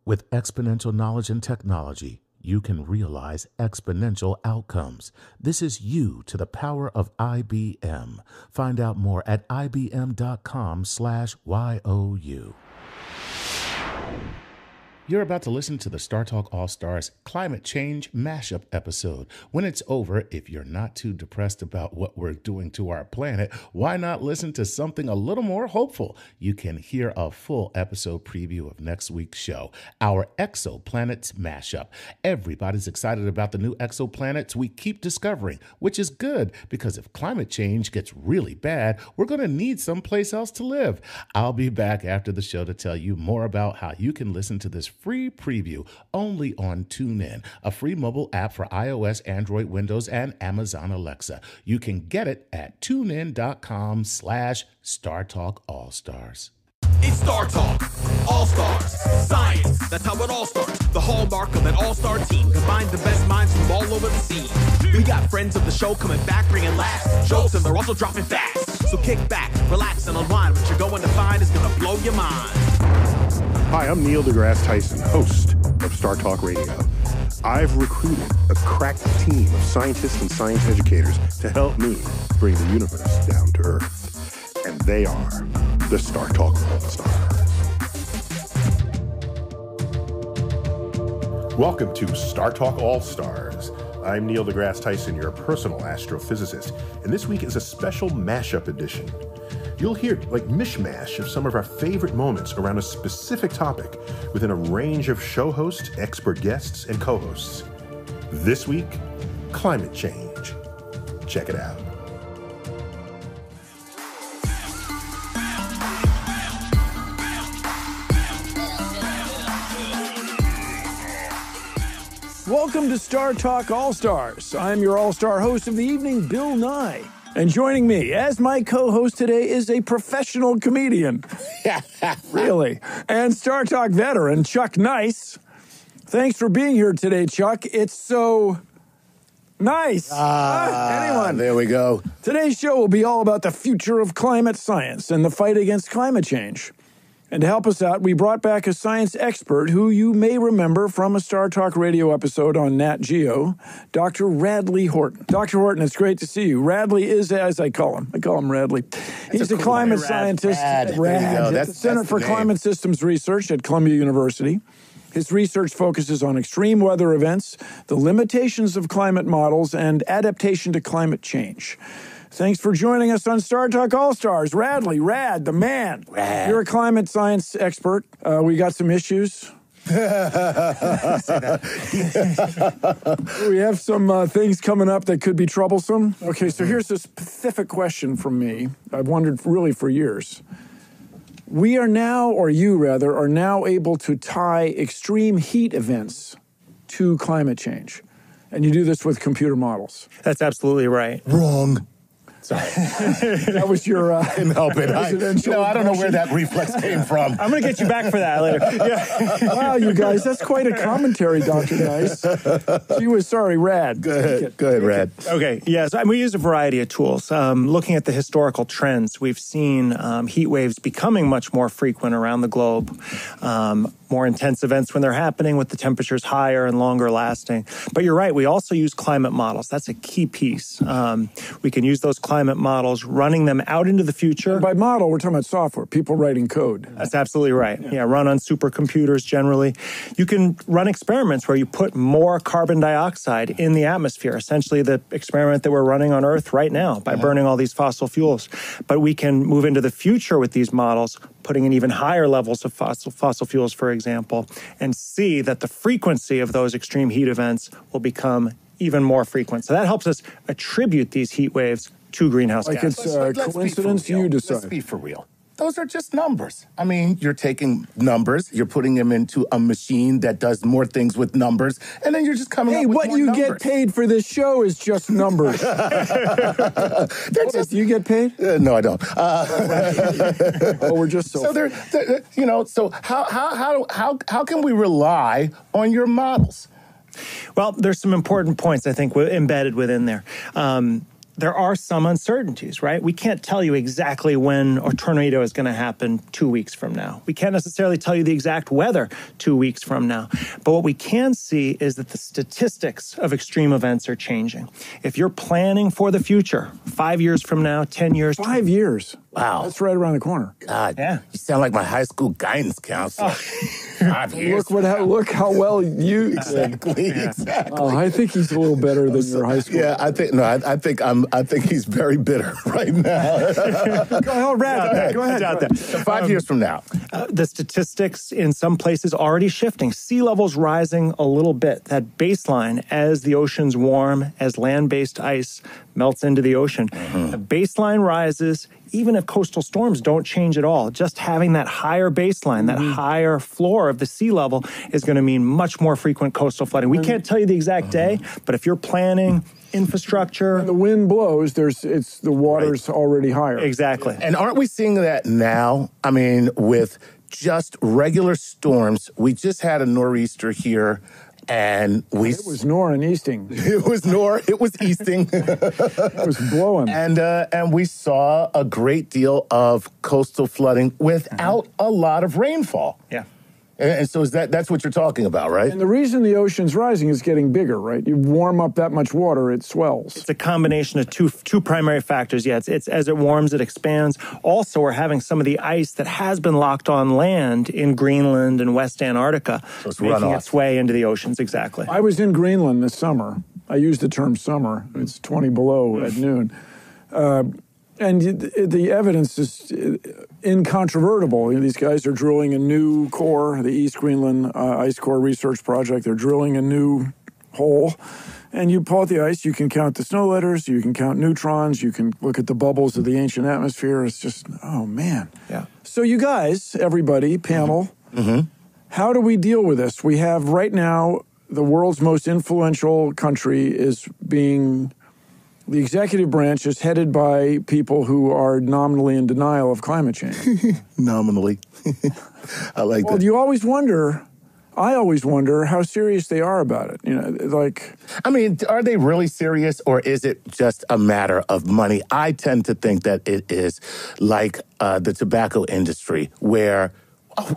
With exponential knowledge and technology, you can realize exponential outcomes. This is you to the power of IBM. Find out more at ibm.com/YOU. You're about to listen to the Star Talk All-Stars Climate Change Mashup episode. When it's over, if you're not too depressed about what we're doing to our planet, why not listen to something a little more hopeful? You can hear a full episode preview of next week's show, our Exoplanets Mashup. Everybody's excited about the new exoplanets we keep discovering, which is good because if climate change gets really bad, we're going to need someplace else to live. I'll be back after the show to tell you more about how you can listen to this free preview only on TuneIn, a free mobile app for iOS, Android, Windows, and Amazon Alexa. You can get it at tunein.com/StarTalkAllStars. It's Star Talk, All-Stars, science, that's how it all starts. The hallmark of an all-star team, combine the best minds from all over the scene. We got friends of the show coming back, bringing laughs, jokes, and they're also dropping facts. So kick back, relax, and unwind. What you're going to find is going to blow your mind. Hi, I'm Neil deGrasse Tyson, host of Star Talk Radio. I've recruited a crack team of scientists and science educators to help me bring the universe down to Earth. And they are the Star Talk All-Stars. Welcome to Star Talk All-Stars. I'm Neil deGrasse Tyson, your personal astrophysicist, and this week is a special mashup edition. You'll hear like mishmash of some of our favorite moments around a specific topic within a range of show hosts, expert guests, and co-hosts. This week, climate change. Check it out. Welcome to Star Talk All-Stars. I'm your all-star host of the evening, Bill Nye. And joining me as my co-host today is a professional comedian. Really. And Star Talk veteran, Chuck Nice. Thanks for being here today, Chuck. It's so nice. Anyone? There we go. Today's show will be all about the future of climate science and the fight against climate change. And to help us out, we brought back a science expert who you may remember from a Star Talk Radio episode on Nat Geo, Dr. Radley Horton. Dr. Horton, it's great to see you. Radley is, as I call him Radley. He's a climate scientist at the Center for Climate Systems Research at Columbia University. His research focuses on extreme weather events, the limitations of climate models, and adaptation to climate change. Thanks for joining us on Star Talk All-Stars. Radley, the man. Rad. You're a climate science expert. We got some issues. We have some things coming up that could be troublesome. Okay, so here's a specific question from me. I've wondered really for years. We are now, or you rather, are now able to tie extreme heat events to climate change. And you do this with computer models. That's absolutely right. Wrong. Sorry. That was your Couldn't help it. I don't know where that reflex came from. I'm going to get you back for that later. Yeah. Wow, you guys, that's quite a commentary, Dr. Nice. She was sorry, Rad. Go ahead, Rad. Okay, yes, we use a variety of tools. Looking at the historical trends, we've seen heat waves becoming much more frequent around the globe. More intense events when they're happening with the temperatures higher and longer lasting. But you're right, we also use climate models. That's a key piece. We can use those climate models, running them out into the future. And by model, we're talking about software, people writing code. That's absolutely right. Yeah, run on supercomputers generally. You can run experiments where you put more carbon dioxide in the atmosphere, essentially the experiment that we're running on Earth right now by burning all these fossil fuels. But we can move into the future with these models, putting in even higher levels of fossil fuels, for example, and see that the frequency of those extreme heat events will become even more frequent. So that helps us attribute these heat waves to greenhouse gases. It's coincidence, you decide. Let's be for real. Those are just numbers. I mean, you're taking numbers, you're putting them into a machine that does more things with numbers, and then you're just coming up with more numbers. Hey, what you get paid for this show is just numbers. You get paid? No, I don't. We're just so they're So how can we rely on your models? Well, there's some important points I think embedded within there. there are some uncertainties, right? We can't tell you exactly when a tornado is going to happen 2 weeks from now. We can't necessarily tell you the exact weather 2 weeks from now. But what we can see is that the statistics of extreme events are changing. If you're planning for the future, 5 years from now, 10 years. 5 years. Wow. That's right around the corner. God, Yeah. you sound like my high school guidance counselor. 5 years. Look how well you Exactly. Oh, I think he's a little better than your high school. Yeah, I think he's very bitter right now. Go ahead, Brad. Go ahead. Out there. 5 years from now. The statistics in some places already shifting. Sea levels rising a little bit. That baseline, as the oceans warm, as land-based ice melts into the ocean, the baseline rises. Even if coastal storms don't change at all, just having that higher baseline, that higher floor of the sea level is going to mean much more frequent coastal flooding. We can't tell you the exact day, but if you're planning infrastructure, When the wind blows, the water's already higher. exactly. And aren't we seeing that now? I mean, with just regular storms. We just had a nor'easter here. And It was nor and easting. it was easting. It was blowing. And we saw a great deal of coastal flooding without a lot of rainfall. Yeah. And so that's what you're talking about, right? And the reason the ocean's rising is getting bigger, right? You warm up that much water, it swells. It's a combination of two primary factors. Yeah, it's as it warms, it expands. Also, we're having some of the ice that has been locked on land in Greenland and West Antarctica So it's making runoff. its way into the oceans. Exactly. I was in Greenland this summer. I use the term summer. It's 20 below at noon. And the evidence is incontrovertible. These guys are drilling a new core, the East Greenland Ice Core Research Project. They're drilling a new hole. And you pull out the ice, you can count the snow letters, you can count neutrons, you can look at the bubbles of the ancient atmosphere. It's just, oh, man. Yeah. So you guys, everybody, panel, how do we deal with this? We have right now the world's most influential country is being... The executive branch is headed by people who are nominally in denial of climate change. Nominally. I like Well, that. I always wonder how serious they are about it. I mean, are they really serious, or is it just a matter of money? I tend to think that it is like the tobacco industry, where, oh,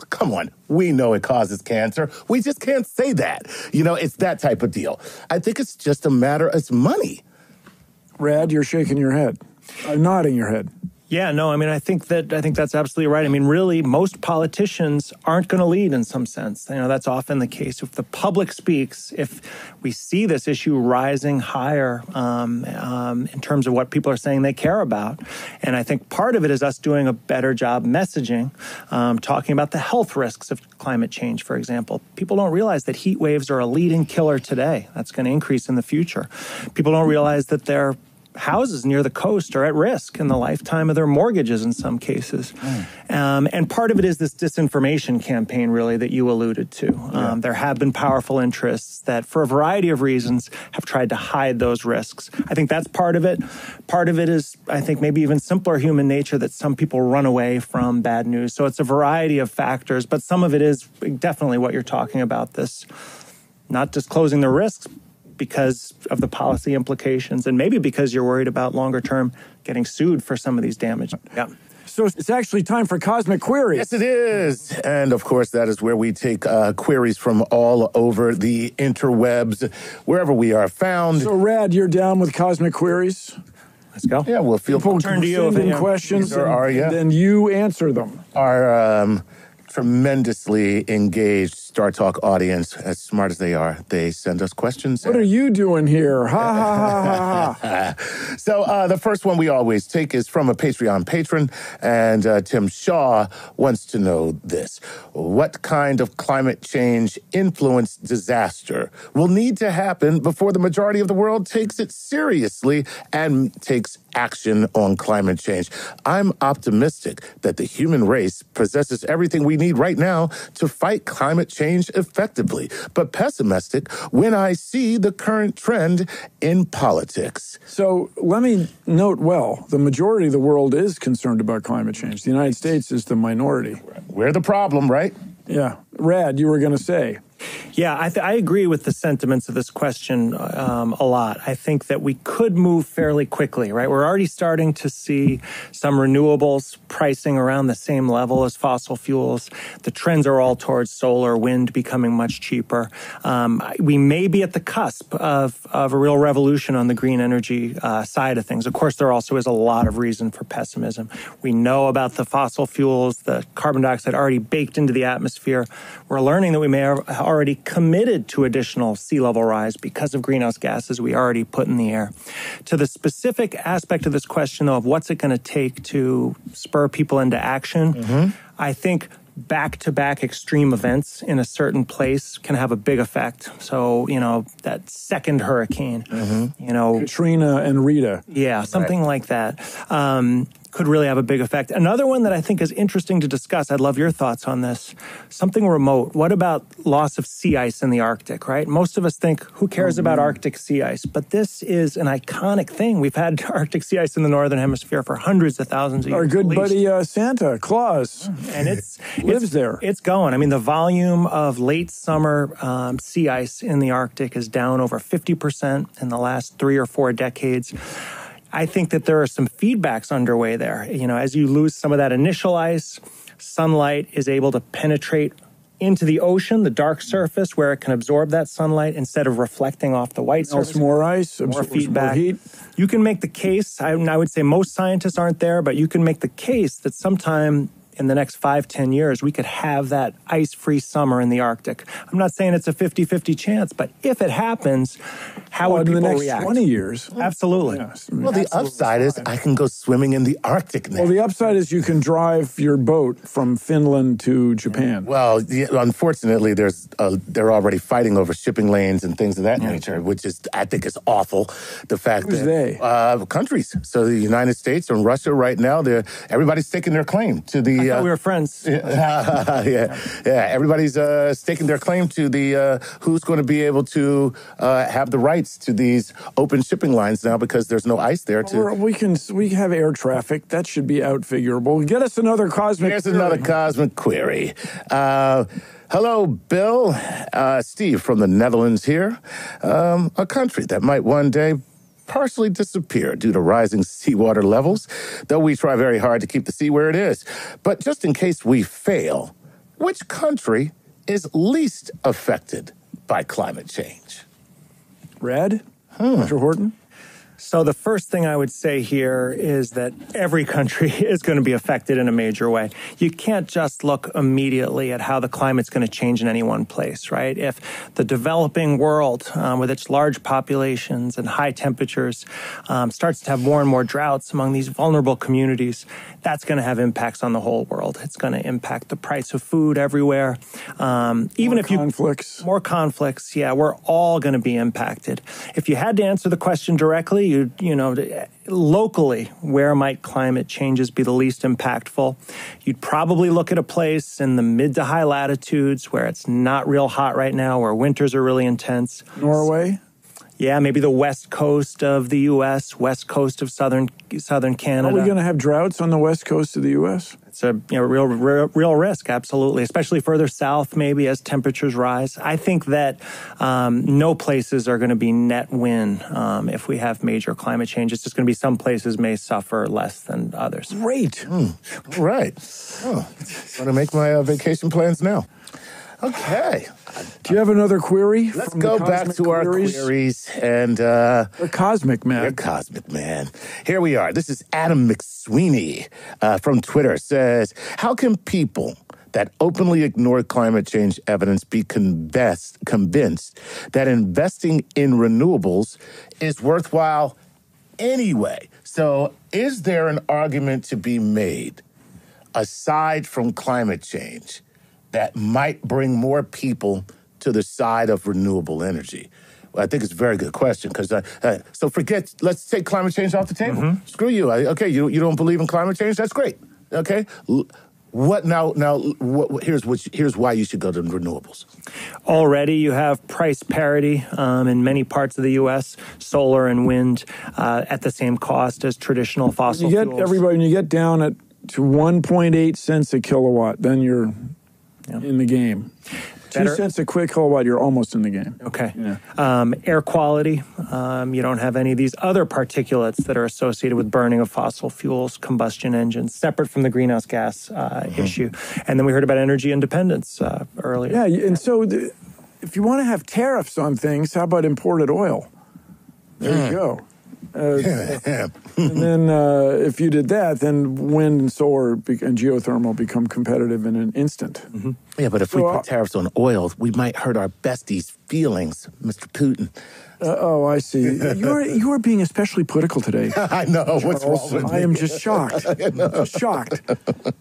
come on, we know it causes cancer. We just can't say that. It's that type of deal. I think it's just a matter of money. Rad, you're shaking your head, nodding your head. Yeah, no, I mean, I think that's absolutely right. I mean, really, most politicians aren't going to lead in some sense. That's often the case. If the public speaks, if we see this issue rising higher in terms of what people are saying they care about, and I think part of it is us doing a better job messaging, talking about the health risks of climate change, for example. People don't realize that heat waves are a leading killer today. That's going to increase in the future. People don't realize that their houses near the coast are at risk in the lifetime of their mortgages in some cases. And part of it is this disinformation campaign, really, that you alluded to. There have been powerful interests that, for a variety of reasons, have tried to hide those risks. I think that's part of it. Part of it is, I think, maybe even simpler human nature, that some people run away from bad news. So it's a variety of factors, but some of it is definitely what you're talking about, this not disclosing the risks, because of the policy implications, and maybe because you're worried about longer term getting sued for some of these damage. Yeah. So it's actually time for Cosmic Queries. Yes, it is. And of course, that is where we take queries from all over the interwebs, wherever we are found. So, Rad, you're down with Cosmic Queries? Let's go. Yeah, we'll feel People turn to you send if in you- questions, There are, yeah. and then you answer them. Our tremendously engaged Star Talk audience, as smart as they are, they send us questions. What are you doing here? Ha, ha, ha, ha, ha. So the first one we always take is from a Patreon patron, and Tim Shaw wants to know this. What kind of climate change influenced disaster will need to happen before the majority of the world takes it seriously and takes action on climate change? I'm optimistic that the human race possesses everything we need right now to fight climate change effectively, but pessimistic when I see the current trend in politics. So let me note the majority of the world is concerned about climate change. The United States is the minority. We're the problem, right? Yeah. Rad, you were going to say. Yeah, I agree with the sentiments of this question a lot. I think that we could move fairly quickly, right? We're already starting to see some renewables pricing around the same level as fossil fuels. The trends are all towards solar, wind becoming much cheaper. We may be at the cusp of a real revolution on the green energy side of things. Of course, there also is a lot of reason for pessimism. We know about the fossil fuels, the carbon dioxide already baked into the atmosphere. We're learning that we may have already committed to additional sea level rise because of greenhouse gases we already put in the air. To the specific aspect of this question, though, of what's it going to take to spur people into action, I think back-to-back extreme events in a certain place can have a big effect. So, that second hurricane, Katrina and Rita. Yeah, something like that. Could really have a big effect. Another one that I think is interesting to discuss, I'd love your thoughts on this, something remote. What about loss of sea ice in the Arctic, right? Most of us think, who cares about Arctic sea ice? But this is an iconic thing. We've had Arctic sea ice in the Northern Hemisphere for hundreds of thousands of years. Our good buddy Santa Claus. And it's lives there. It's going. I mean, the volume of late summer sea ice in the Arctic is down over 50% in the last 3 or 4 decades. I think that there are some feedbacks underway there. As you lose some of that initial ice, sunlight is able to penetrate into the ocean, the dark surface, where it can absorb that sunlight instead of reflecting off the white surface. More ice, more feedback. More heat. You can make the case, I would say most scientists aren't there, but you can make the case that sometime in the next 5-10 years, we could have that ice-free summer in the Arctic. I'm not saying it's a 50-50 chance, but if it happens, how would people in the next react? 20 years? Absolutely. Yes. Well, the upside is I can go swimming in the Arctic now. Well, the upside is you can drive your boat from Finland to Japan. Well, unfortunately, they're already fighting over shipping lanes and things of that nature, which is, I think, is awful. The fact Who's they? Countries. So the United States and Russia right now, everybody's staking their claim to the. I thought we were friends. Yeah. Everybody's staking their claim to the who's going to be able to have the rights to these open shipping lines now because there's no ice there. We have air traffic that should be outfigurable. Get us another cosmic. Here's another cosmic query. Hello, Bill. Steve from the Netherlands here. A country that might one day partially disappear due to rising seawater levels, though we try very hard to keep the sea where it is. But just in case we fail, which country is least affected by climate change? Red? Dr. Horton? So the first thing I would say here is that every country is going to be affected in a major way. You can't just look immediately at how the climate's going to change in any one place, right? If the developing world, with its large populations and high temperatures, starts to have more and more droughts among these vulnerable communities, that's going to have impacts on the whole world. It's going to impact the price of food everywhere. Conflicts. More conflicts, yeah, we're all going to be impacted. If you had to answer the question directly, locally, where might climate changes be the least impactful? You'd probably look at a place in the mid to high latitudes where it's not real hot right now, where winters are really intense. Norway? Yeah, maybe the west coast of the U.S., west coast of southern Canada. Are we going to have droughts on the west coast of the U.S.? It's a real risk, absolutely, especially further south maybe as temperatures rise. I think that no places are going to be net win if we have major climate change. It's just going to be some places may suffer less than others. Great. Right. Oh, going to make my vacation plans now. Okay. Do you have another query? Let's go back to our queries and they're cosmic, man. They're cosmic, man. Here we are. This is Adam McSweeney from Twitter. Says, how can people that openly ignore climate change evidence be convinced that investing in renewables is worthwhile anyway? So is there an argument to be made aside from climate change that might bring more people to the side of renewable energy? Well, I think it's a very good question because let's take climate change off the table. Mm-hmm. Screw you. You don't believe in climate change? That's great. Okay. Here's why you should go to renewables. Already you have price parity in many parts of the U.S., solar and wind at the same cost as traditional fossil fuels. When you get down to 1.8 cents a kilowatt, then you're in the game. 2 cents a quick kilowatt, you're almost in the game. Okay. Yeah. Air quality. You don't have any of these other particulates that are associated with burning of fossil fuels, combustion engines, separate from the greenhouse gas issue. And then we heard about energy independence earlier. Yeah, and so if you want to have tariffs on things, how about imported oil? There you go. And then if you did that, then wind and solar and geothermal become competitive in an instant. Mm-hmm. Yeah, but if we put tariffs on oil, we might hurt our bestie's feelings, Mr. Putin. Oh, I see. You are being especially political today. I know. Charles. What's wrong with me? I am just shocked. Just shocked.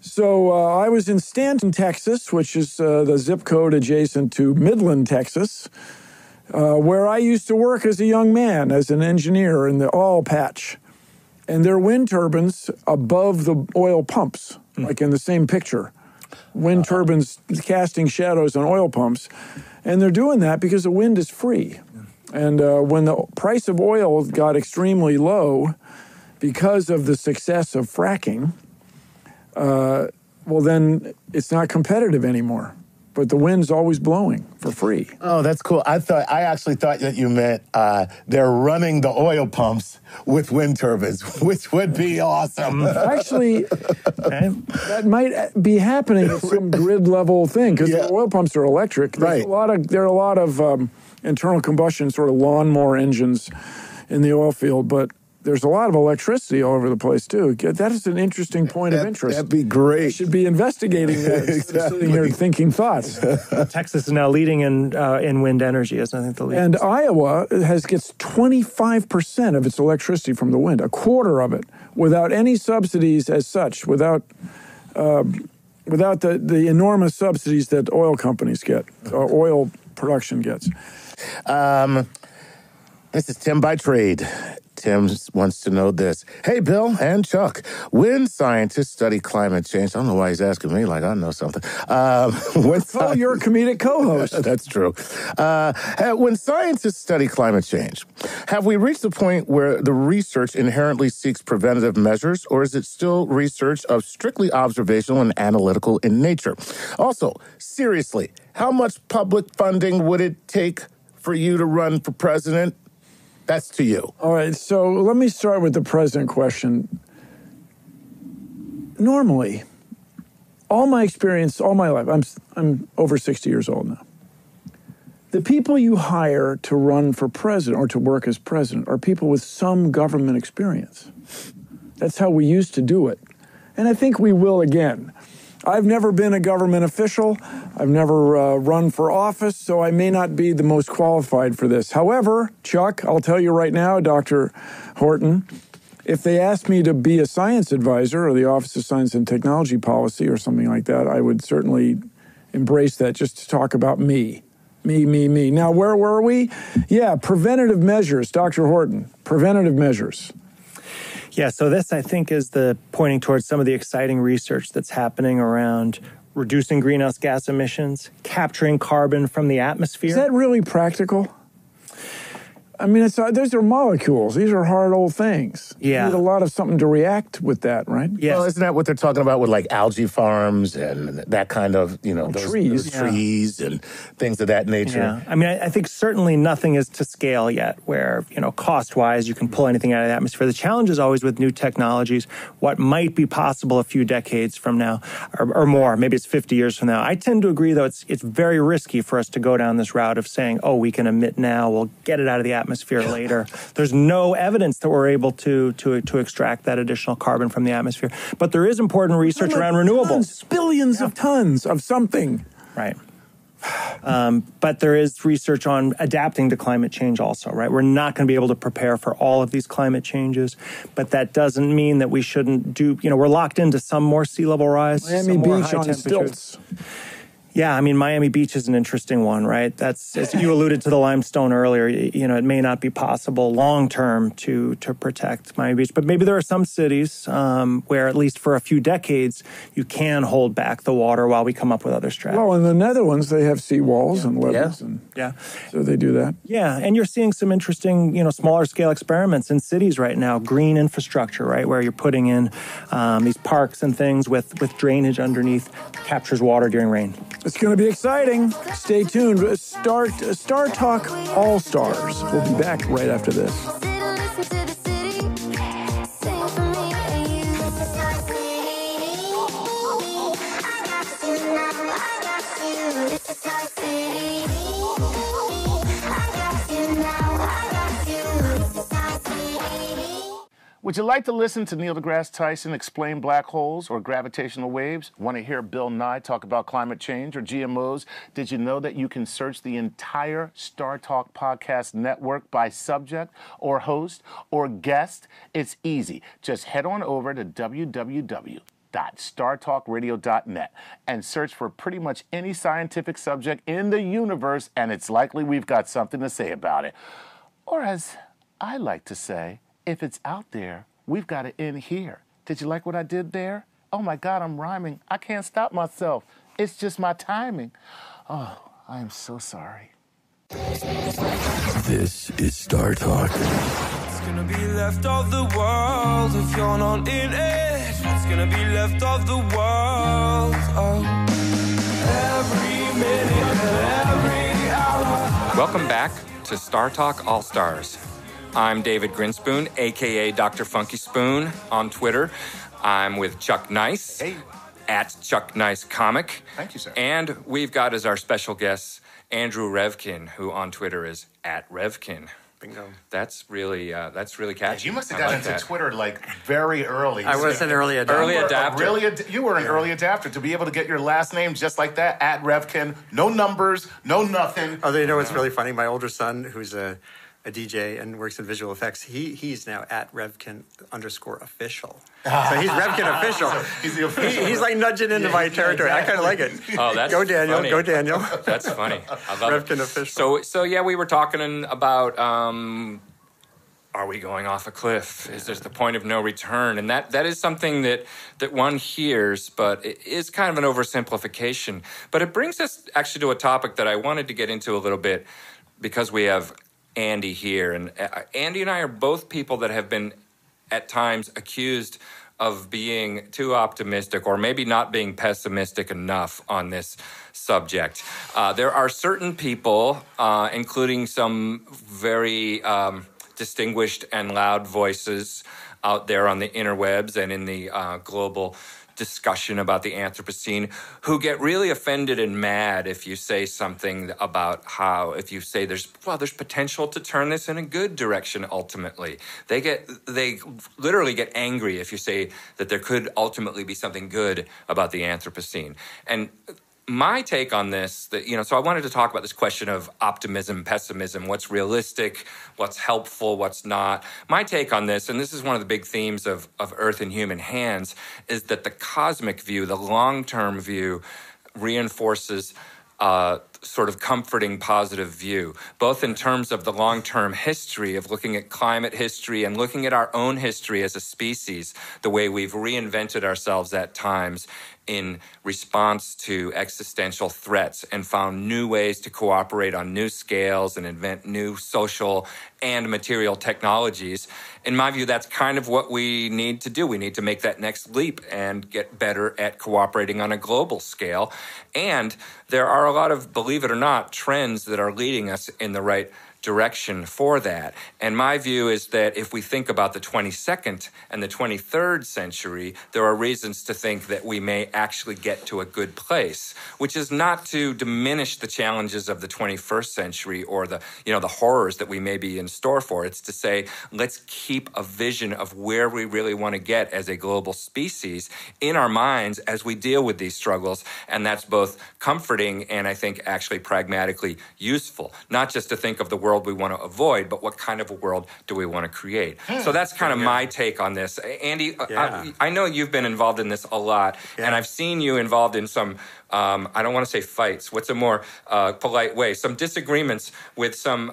So I was in Stanton, Texas, which is the zip code adjacent to Midland, Texas, where I used to work as a young man, as an engineer in the oil patch. And there are wind turbines above the oil pumps, like in the same picture. Wind turbines casting shadows on oil pumps. And they're doing that because the wind is free. And when the price of oil got extremely low because of the success of fracking, well, then it's not competitive anymore. But the wind's always blowing for free. Oh, that's cool. I actually thought that you meant they're running the oil pumps with wind turbines, which would be awesome. Actually, that might be happening at some grid level thing because the oil pumps are electric. There are a lot of internal combustion sort of lawnmower engines in the oil field, but there's a lot of electricity all over the place, too. That is an interesting point of interest. That'd be great. I should be investigating that instead of sitting here thinking thoughts. Texas is now leading in wind energy, as I think the lead. And Iowa gets 25% of its electricity from the wind, a quarter of it, without any subsidies as such, without the enormous subsidies that oil companies get, oil production gets. This is Tim by trade. Tim wants to know this. Hey, Bill and Chuck, when scientists study climate change, I don't know why he's asking me like I know something. You're a comedic co-host. That's true. When scientists study climate change, have we reached the point where the research inherently seeks preventative measures, or is it still research of strictly observational and analytical in nature? Also, seriously, how much public funding would it take for you to run for president? That's to you. All right, so let me start with the president question. Normally, all my experience, all my life, I'm over 60 years old now. The people you hire to run for president or to work as president are people with some government experience. That's how we used to do it. And I think we will again. I've never been a government official. I've never run for office, so I may not be the most qualified for this. However, Chuck, I'll tell you right now, Dr. Horton, if they asked me to be a science advisor or the Office of Science and Technology Policy or something like that, I would certainly embrace that just to talk about me. Me. Now, where were we? Yeah, preventative measures, Dr. Horton, preventative measures. Yeah, so this, I think, is pointing towards some of the exciting research that's happening around reducing greenhouse gas emissions, capturing carbon from the atmosphere. Is that really practical? I mean, those are molecules. These are hard old things. Yeah. You need a lot of something to react with that, right? Yes. Well, isn't that what they're talking about with like algae farms and that kind of, those trees and things of that nature? Yeah. I mean, I think certainly nothing is to scale yet where, cost-wise you can pull anything out of the atmosphere. The challenge is always with new technologies, what might be possible a few decades from now or more. Maybe it's 50 years from now. I tend to agree, though, it's very risky for us to go down this route of saying, we can emit now, we'll get it out of the atmosphere later. There's no evidence that we're able to extract that additional carbon from the atmosphere. But there is important research around renewables. Billions of tons of something. Right. But there is research on adapting to climate change also, right? We're not going to be able to prepare for all of these climate changes, but that doesn't mean that we shouldn't we're locked into some more sea level rise. Miami Beach on stilts. Yeah, I mean, Miami Beach is an interesting one, right? That's, as you alluded to the limestone earlier, it may not be possible long-term to protect Miami Beach. But maybe there are some cities where, at least for a few decades, you can hold back the water while we come up with other strategies. Well, in the Netherlands, they have seawalls and levees. Yeah. So they do that. Yeah, and you're seeing some interesting, smaller-scale experiments in cities right now, green infrastructure, right, where you're putting in these parks and things with drainage underneath, captures water during rain. It's going to be exciting. Stay tuned. Star Talk All Stars. We'll be back right after this. Would you like to listen to Neil deGrasse Tyson explain black holes or gravitational waves? Want to hear Bill Nye talk about climate change or GMOs? Did you know that you can search the entire Star Talk podcast network by subject or host or guest? It's easy. Just head on over to www.startalkradio.net and search for pretty much any scientific subject in the universe, and it's likely we've got something to say about it. Or as I like to say, if it's out there, we've got it in here. Did you like what I did there? Oh my God, I'm rhyming. I can't stop myself. It's just my timing. Oh, I am so sorry. This is Star Talk. What's gonna be left of the world if you're not in it? What's gonna be left of the world? Oh, every minute, every hour. Welcome back to Star Talk All Stars. I'm David Grinspoon, a.k.a. Dr. Funky Spoon on Twitter. I'm with Chuck Nice, at Chuck Nice Comic. Thank you, sir. And we've got as our special guest Andrew Revkin, who on Twitter is at Revkin. Bingo. That's really catchy. You must have gotten into Twitter like very early. I was an early adapter. Early adapter. You were an early adapter to be able to get your last name just like that, at Revkin. No numbers, no nothing. Although, you know what's really funny? My older son, who's a DJ and works in visual effects, he's now at Revkin_official. So he's Revkin official. So he's the official. He's like nudging into my territory. Exactly. I kind of like it. Oh, that's Go Daniel. funny. Go Daniel. That's funny. I love Revkin it. official. So yeah, we were talking about are we going off a cliff? Is there the point of no return? And that is something that one hears, but it is kind of an oversimplification. But it brings us actually to a topic that I wanted to get into a little bit because we have Andy here. And Andy and I are both people that have been at times accused of being too optimistic or maybe not being pessimistic enough on this subject. There are certain people, including some very distinguished and loud voices out there on the interwebs and in the global discussion about the Anthropocene, who get really offended and mad if you say something about if you say there's potential to turn this in a good direction ultimately. They literally get angry if you say that there could ultimately be something good about the Anthropocene. And my take on this, so I wanted to talk about this question of optimism, pessimism, what's realistic, what's helpful, what's not. My take on this, and this is one of the big themes of Earth in Human Hands, is that the cosmic view, the long-term view, reinforces sort of comforting positive view, both in terms of the long-term history of looking at climate history and looking at our own history as a species, the way we've reinvented ourselves at times in response to existential threats and found new ways to cooperate on new scales and invent new social and material technologies. In my view, that's kind of what we need to do. We need to make that next leap and get better at cooperating on a global scale. And there are a lot of, believe it or not, trends that are leading us in the right direction for that. And my view is that if we think about the 22nd and the 23rd century, there are reasons to think that we may actually get to a good place, which is not to diminish the challenges of the 21st century or the horrors that we may be in store for. It's to say, let's keep a vision of where we really want to get as a global species in our minds as we deal with these struggles. And that's both comforting and I think actually pragmatically useful, not just to think of the world we want to avoid, but what kind of a world do we want to create? So that's kind of my take on this. Andy, I know you've been involved in this a lot, and I've seen you involved in some, I don't want to say fights, what's a more polite way, some disagreements with some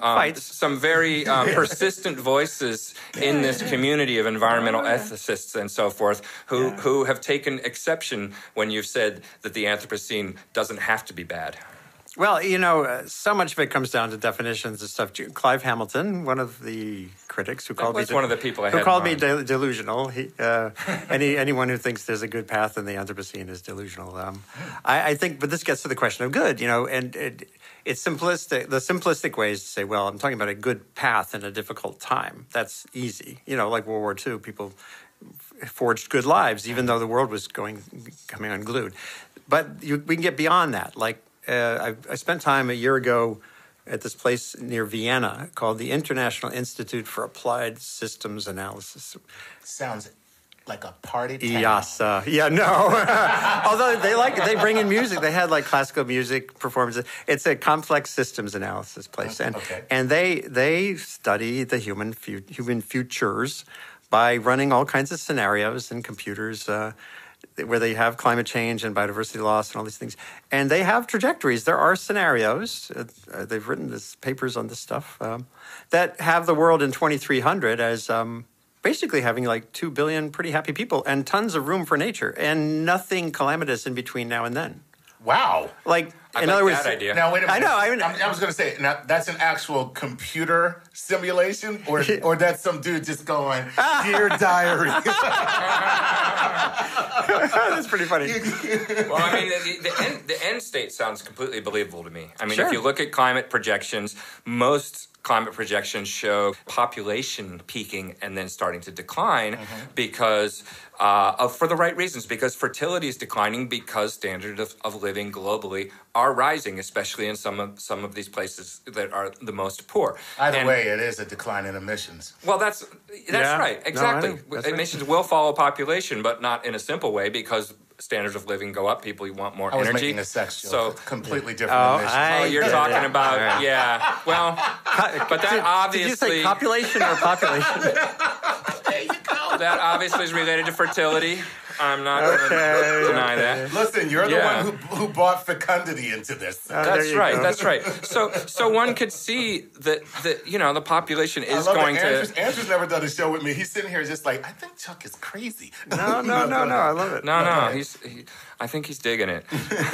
very persistent voices in this community of environmental ethicists and so forth who have taken exception when you've said that the Anthropocene doesn't have to be bad. Well, so much of it comes down to definitions and stuff. Clive Hamilton, one of the critics who called me one of the people I had called me in mind. delusional. Anyone who thinks there's a good path in the Anthropocene is delusional. I think, but this gets to the question of good, and it's simplistic. The simplistic way is to say, well, I'm talking about a good path in a difficult time. That's easy. Like World War II, people forged good lives, even though the world was coming unglued. But we can get beyond that. Like I spent time a year ago at this place near Vienna called the International Institute for Applied Systems Analysis. Sounds like a party town. IASA. Yeah, no. Although they bring in music. They had like classical music performances. It's a complex systems analysis place. And they study the human futures by running all kinds of scenarios in computers where they have climate change and biodiversity loss and all these things. And they have trajectories. There are scenarios, they've written papers on this stuff, that have the world in 2300 as basically having like 2 billion pretty happy people and tons of room for nature and nothing calamitous in between now and then. Wow. Like, in other words, that idea. Now, wait a minute. I know. I was going to say, now, that's an actual computer simulation, or that's some dude just going, "Dear diary." That's pretty funny. Well, I mean, the end state sounds completely believable to me. I mean, Sure. if you look at climate projections, most climate projections show population peaking and then starting to decline because for the right reasons, because fertility is declining, because standards of living globally are rising, especially in some of these places that are the most poor. Either way, it is a decline in emissions. Well, that's right. Exactly. No, that's Emissions will follow population, but not in a simple way because standards of living go up. People want more I was energy. making a sex joke. So Completely different emissions. you're talking about Well, but that obviously. Did you say copulation or population? There you go. That obviously is related to fertility. I'm not going to deny that. Listen, you're the one who brought fecundity into this. That's right. Go. That's right. So one could see that the population is going to. Andrew's never done a show with me. He's sitting here just like, I think Chuck is crazy. No. I love it. No. I think he's digging it.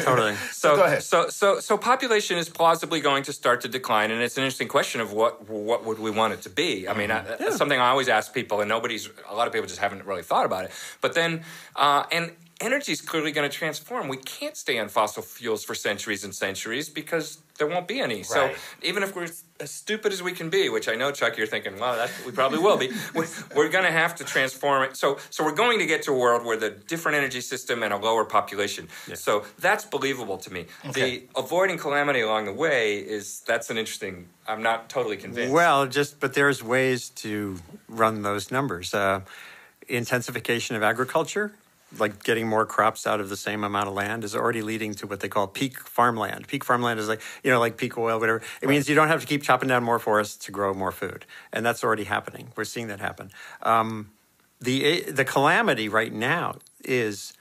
Totally. So go ahead. So population is plausibly going to start to decline, and it's an interesting question of what would we want it to be. I mean, that's something I always ask people, and a lot of people just haven't really thought about it. But then, and energy is clearly going to transform. We can't stay on fossil fuels for centuries and centuries because there won't be any. Right. So even if we're as stupid as we can be, which I know, Chuck, you're thinking, well, we probably will be, we're going to have to transform it. So we're going to get to a world where the different energy system and a lower population. Yeah. So that's believable to me. Okay. The avoiding calamity along the way that's an interesting, I'm not totally convinced. Well, but there's ways to run those numbers. Intensification of agriculture, like getting more crops out of the same amount of land, is already leading to what they call peak farmland. Peak farmland is like peak oil, whatever. It means you don't have to keep chopping down more forests to grow more food. And that's already happening. We're seeing that happen. The calamity right now is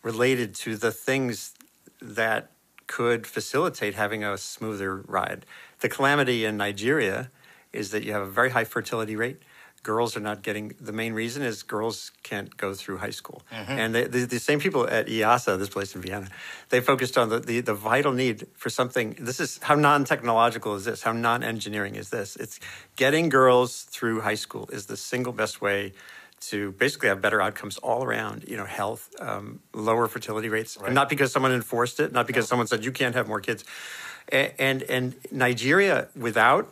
related to the things that could facilitate having a smoother ride. The calamity in Nigeria is that you have a very high fertility rate. Girls are not getting, the main reason is girls can't go through high school. And the same people at IASA, this place in Vienna, they focused on the vital need for something. This is, how non-technological is this? How non-engineering is this? It's getting girls through high school is the single best way to basically have better outcomes all around, health, lower fertility rates. Right. And not because someone enforced it, not because someone said you can't have more kids. And Nigeria, without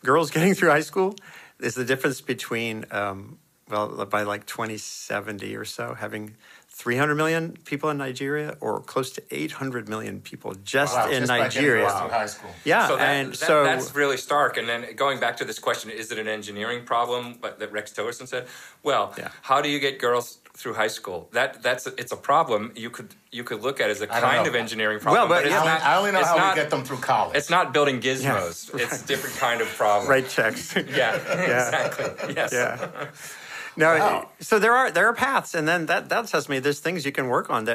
girls getting through high school, is the difference between, by like 2070 or so, having 300 million people in Nigeria or close to 800 million people just in Nigeria. By high school. Yeah. So that's really stark. And then going back to this question, is it an engineering problem that Rex Tillerson said? Well, how do you get girls through high school? It's a problem. You could look at it as a kind of engineering problem. Well, but I only know how we get them through college. It's not building gizmos. Yeah, right. It's a different kind of problem. Write checks. Yeah, exactly. Yes. Yeah. No, so there are paths, and then that tells me there's things you can work on.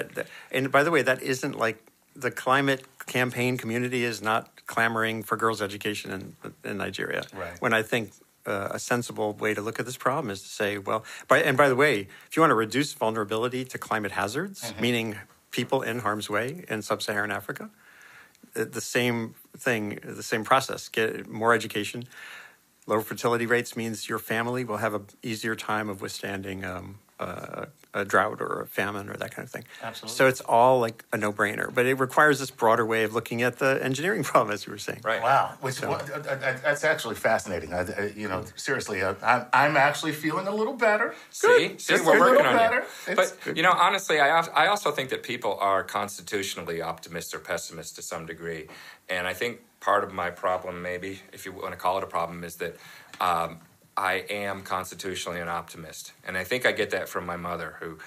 And by the way, that isn't like the climate campaign community is not clamoring for girls' education in Nigeria. Right. When I think a sensible way to look at this problem is to say, well, by the way, if you want to reduce vulnerability to climate hazards, meaning people in harm's way in sub-Saharan Africa, the same thing, the same process. Get more education. Lower fertility rates means your family will have an easier time of withstanding a drought or a famine or that kind of thing. Absolutely. So it's all like a no-brainer, but it requires this broader way of looking at the engineering problem, as you were saying. Right. Wow, that's actually fascinating. Seriously, I'm actually feeling a little better. See, we're working on better. it. But honestly, I also think that people are constitutionally optimists or pessimists to some degree, and I think part of my problem, maybe if you want to call it a problem, is that I am constitutionally an optimist. And I think I get that from my mother, who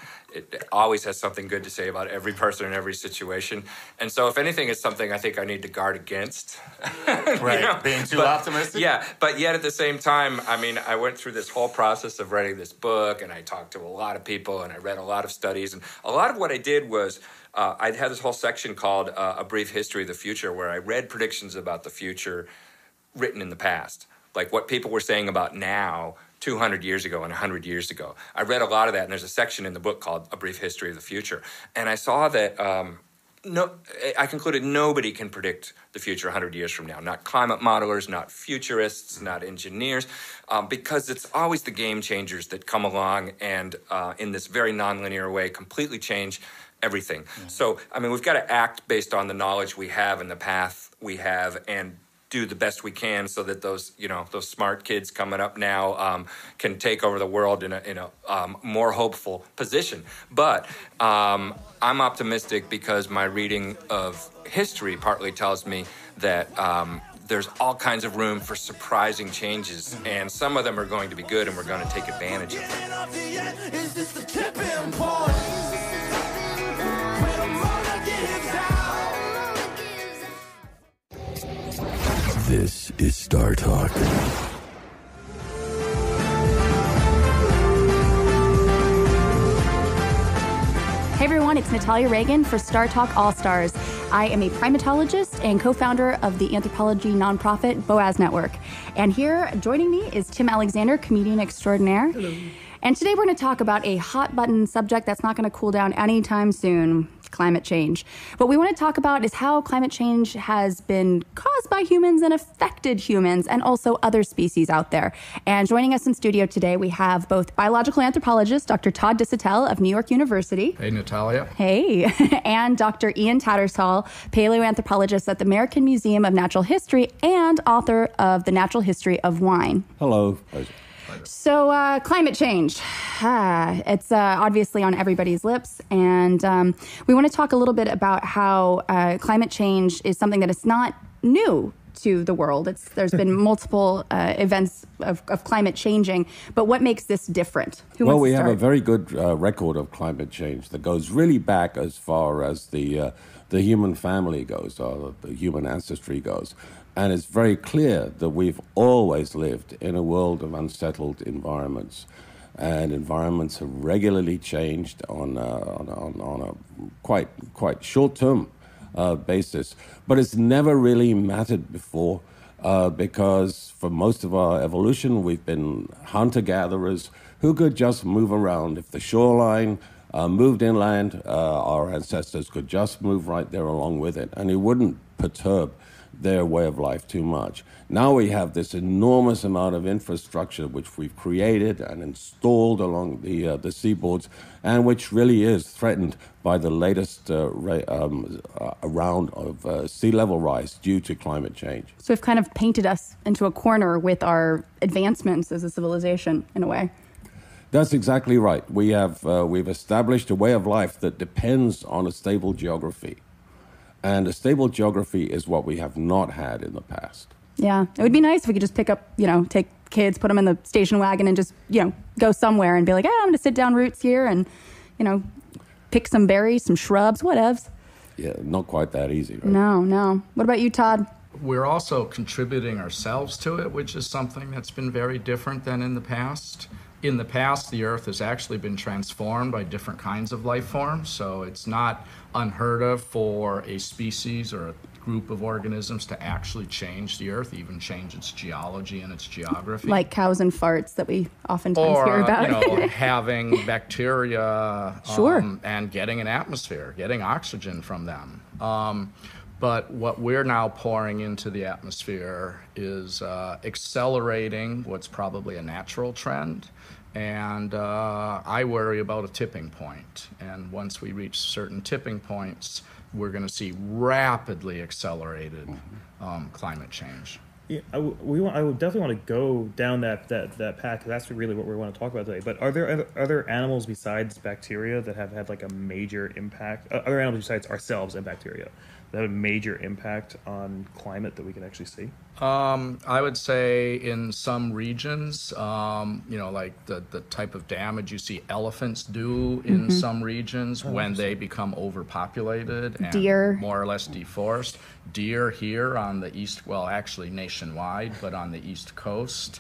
always has something good to say about every person in every situation. And so if anything, it's something I think I need to guard against. Right, being too optimistic? Yeah, but yet at the same time, I went through this whole process of writing this book, and I talked to a lot of people, and I read a lot of studies. And a lot of what I did was I had this whole section called A Brief History of the Future, where I read predictions about the future written in the past. Like what people were saying about now 200 years ago and 100 years ago. I read a lot of that, and there's a section in the book called A Brief History of the Future. And I saw that I concluded nobody can predict the future 100 years from now. Not climate modelers, not futurists, not engineers, because it's always the game changers that come along and in this very nonlinear way completely change everything. Mm-hmm. So, we've got to act based on the knowledge we have and the path we have, and do the best we can so that those smart kids coming up now can take over the world in a more hopeful position. But I'm optimistic because my reading of history partly tells me that there's all kinds of room for surprising changes, and some of them are going to be good, and we're going to take advantage of them. This is Star Talk. Hey everyone, it's Natalia Reagan for Star Talk All Stars. I am a primatologist and co-founder of the anthropology nonprofit Boaz Network. And here joining me is Tim Alexander, comedian extraordinaire. Hello. And today we're going to talk about a hot button subject that's not going to cool down anytime soon, climate change. What we want to talk about is how climate change has been caused by humans and affected humans and also other species out there. And joining us in studio today, we have both biological anthropologist Dr. Todd Disotell of New York University. Hey, Natalia. Hey. And Dr. Ian Tattersall, paleoanthropologist at the American Museum of Natural History and author of The Natural History of Wine. Hello. So climate change, it's obviously on everybody's lips. And we want to talk a little bit about how climate change is something that is not new to the world. There's been multiple events of climate changing. But what makes this different? Well, we have a very good record of climate change that goes really back as far as the human family goes, or the human ancestry goes. And it's very clear that we've always lived in a world of unsettled environments. And environments have regularly changed on a quite short-term basis. But it's never really mattered before because for most of our evolution, we've been hunter-gatherers who could just move around. If the shoreline moved inland, our ancestors could just move right there along with it, and it wouldn't perturb their way of life too much. Now we have this enormous amount of infrastructure which we've created and installed along the seaboards, and which really is threatened by the latest round of sea level rise due to climate change. So we've kind of painted us into a corner with our advancements as a civilization, in a way. That's exactly right. We've established a way of life that depends on a stable geography. And a stable geography is what we have not had in the past. Yeah, it would be nice if we could just pick up, take kids, put them in the station wagon and just, go somewhere and be like, I'm going to sit down roots here and, pick some berries, some shrubs, whatevs. Yeah, not quite that easy, right? No. What about you, Todd? We're also contributing ourselves to it, which is something that's been very different than in the past. In the past, the Earth has actually been transformed by different kinds of life forms, so it's not unheard of for a species or a group of organisms to actually change the Earth, even change its geology and its geography. Like cows and farts that we oftentimes hear about. Or, having bacteria sure. And getting an atmosphere, getting oxygen from them. But what we're now pouring into the atmosphere is accelerating what's probably a natural trend. And I worry about a tipping point. And once we reach certain tipping points, we're going to see rapidly accelerated climate change. Yeah, I would definitely want to go down that path, because that's really what we want to talk about today. But are there other animals besides bacteria that have had like a major impact? Other animals besides ourselves and bacteria that have a major impact on climate that we can actually see? I would say in some regions, like the type of damage you see elephants do in some regions when they become overpopulated and deer, more or less deforest. Deer here on the east, well, actually nationwide, but on the East Coast.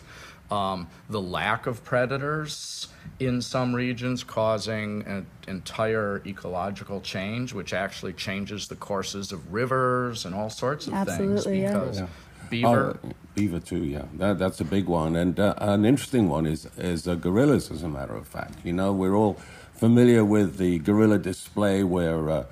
The lack of predators in some regions causing an entire ecological change, which actually changes the courses of rivers and all sorts of things. Because beaver. Beaver too, yeah. That's a big one. And an interesting one is gorillas, as a matter of fact. You know, we're all familiar with the gorilla display where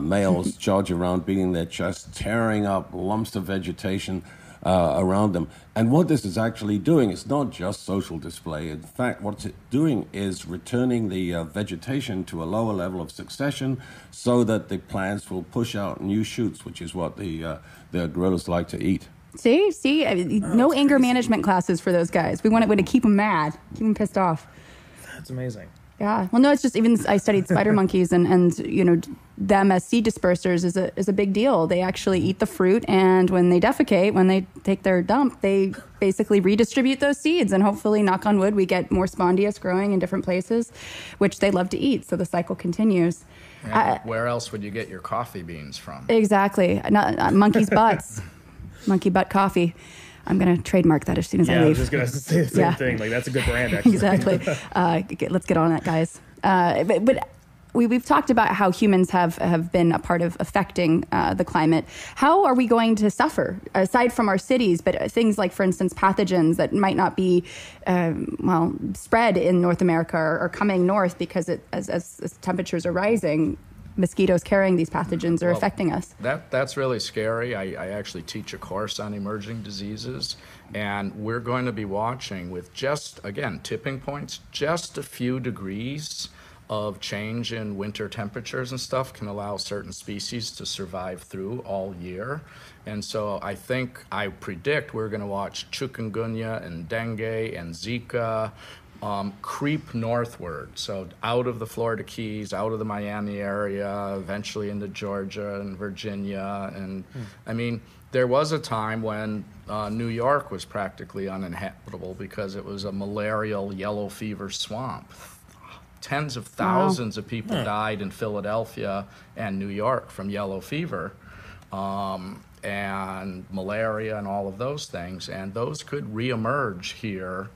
males charge around beating their chest, tearing up lumps of vegetation around them. And what this is actually doing is not just social display. In fact, what it's doing is returning the vegetation to a lower level of succession so that the plants will push out new shoots, which is what the gorillas like to eat. See, no anger management classes for those guys. We want to keep them mad, keep them pissed off. That's amazing. Yeah. Well, no, it's just even I studied spider monkeys, and them as seed dispersers is a big deal. They actually eat the fruit, and when they defecate, when they take their dump, they basically redistribute those seeds, and hopefully, knock on wood, we get more spondius growing in different places, which they love to eat. So the cycle continues. Where else would you get your coffee beans from? Exactly. Monkey's butts. Monkey butt coffee. I'm going to trademark that as soon as I leave. I was just going to say the same thing. Like, that's a good brand, actually. Exactly. Let's get on that, guys. But we've talked about how humans have been a part of affecting the climate. How are we going to suffer, aside from our cities, but things like, for instance, pathogens that might not be, spread in North America or coming north because as temperatures are rising, mosquitoes carrying these pathogens are affecting us. That's really scary. I actually teach a course on emerging diseases, and we're going to be watching with just, again, tipping points, just a few degrees of change in winter temperatures and stuff can allow certain species to survive through all year. And so I predict we're going to watch chikungunya and dengue and Zika creep northward, so out of the Florida Keys, out of the Miami area, eventually into Georgia and Virginia. And I mean, there was a time when New York was practically uninhabitable because it was a malarial yellow fever swamp. Tens of thousands of people died in Philadelphia and New York from yellow fever and malaria and all of those things. And those could reemerge here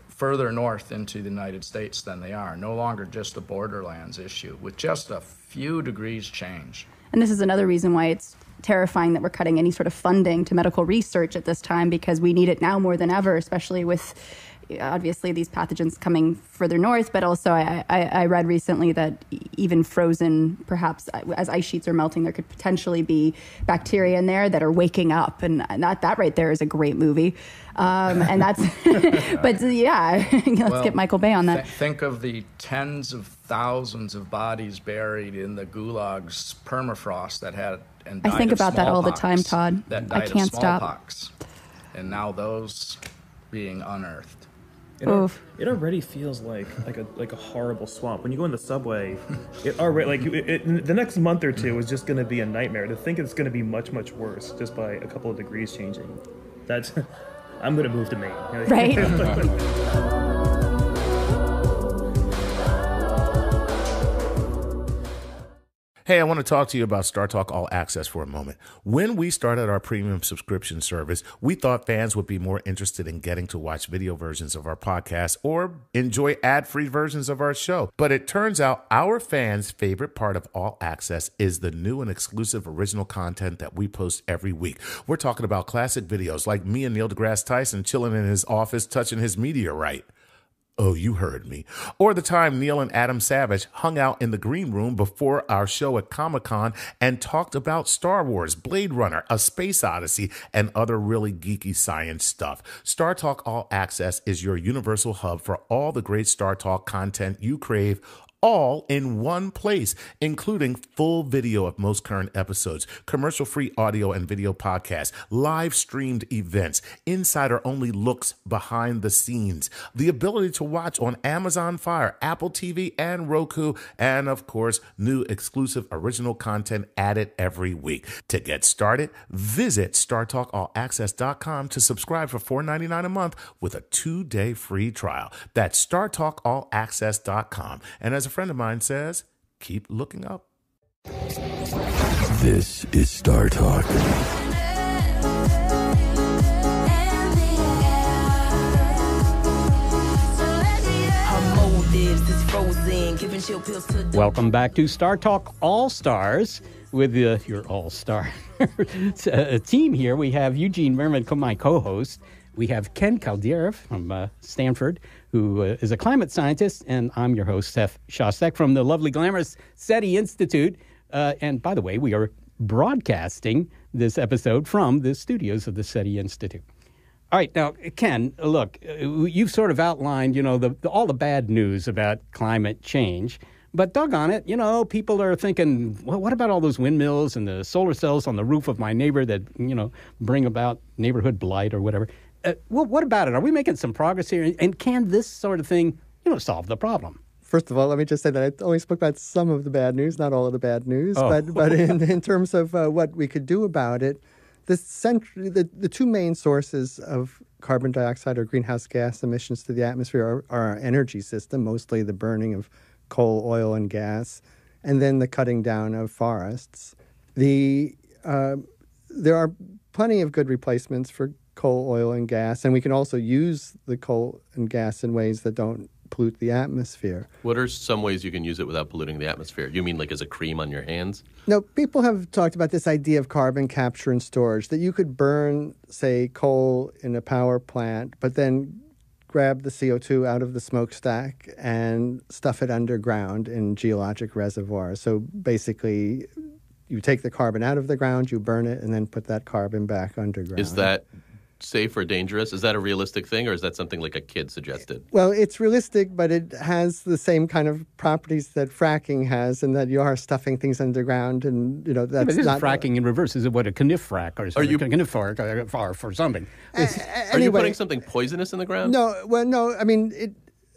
further north into the United States than they are. No longer just a borderlands issue with just a few degrees change. And this is another reason why it's terrifying that we're cutting any sort of funding to medical research at this time, because we need it now more than ever, especially with obviously these pathogens coming further north. But also I read recently that even frozen, perhaps as ice sheets are melting, there could potentially be bacteria in there that are waking up. And that right there is a great movie. And that's, but yeah, let's get Michael Bay on that. Think of the tens of thousands of bodies buried in the gulag's permafrost that had and died I think of about that all the time, smallpox, Todd. That died I can't of smallpox. And now those being unearthed. It already feels like a horrible swamp. When you go in the subway, it already the next month or two is just going to be a nightmare. To think it's going to be much, much worse just by a couple of degrees changing. I'm going to move to Maine. Right. Hey, I want to talk to you about StarTalk All Access for a moment. When we started our premium subscription service, we thought fans would be more interested in getting to watch video versions of our podcast or enjoy ad-free versions of our show. But it turns out our fans' favorite part of All Access is the new and exclusive original content that we post every week. We're talking about classic videos like me and Neil deGrasse Tyson chilling in his office touching his meteorite. Oh, you heard me. Or the time Neil and Adam Savage hung out in the green room before our show at Comic-Con and talked about Star Wars, Blade Runner, A Space Odyssey, and other really geeky science stuff. Star Talk All Access is your universal hub for all the great Star Talk content you crave, all in one place, including full video of most current episodes, commercial-free audio and video podcasts, live-streamed events, insider-only looks behind the scenes, the ability to watch on Amazon Fire, Apple TV, and Roku, and, of course, new exclusive original content added every week. To get started, visit StarTalkAllAccess.com to subscribe for $4.99 a month with a 2-day free trial. That's StarTalkAllAccess.com. And as a friend of mine says, keep looking up. This is Star Talk. Welcome back to Star Talk All Stars with your all-star team here. We have Eugene Mirman, my co-host. We have Ken Caldeira from Stanford, who is a climate scientist, and I'm your host, Seth Shostak, from the lovely, glamorous SETI Institute. And by the way, we are broadcasting this episode from the studios of the SETI Institute. All right, now, Ken, look, you've sort of outlined, all the bad news about climate change. But doggone it, people are thinking, well, what about all those windmills and the solar cells on the roof of my neighbor that, bring about neighborhood blight or whatever? Well, what about it? Are we making some progress here? And can this sort of thing, solve the problem? First of all, let me just say that I only spoke about some of the bad news, not all of the bad news. Oh. But in terms of what we could do about it, the two main sources of carbon dioxide or greenhouse gas emissions to the atmosphere are our energy system, mostly the burning of coal, oil, and gas, and then the cutting down of forests. There are plenty of good replacements for coal, oil, and gas, and we can also use the coal and gas in ways that don't pollute the atmosphere. What are some ways you can use it without polluting the atmosphere? You mean like as a cream on your hands? No, people have talked about this idea of carbon capture and storage, that you could burn, say, coal in a power plant, but then grab the CO2 out of the smokestack and stuff it underground in geologic reservoirs. So basically, you take the carbon out of the ground, you burn it, and then put that carbon back underground. Is that safe or dangerous? Is that a realistic thing, or is that something like a kid suggested? Well, it's realistic, but it has the same kind of properties that fracking has, and that you are stuffing things underground, and that's but this not is fracking in reverse. Is it what a coniferous or something? Conifer for something? Are you putting something poisonous in the ground? No. Well, no. I mean,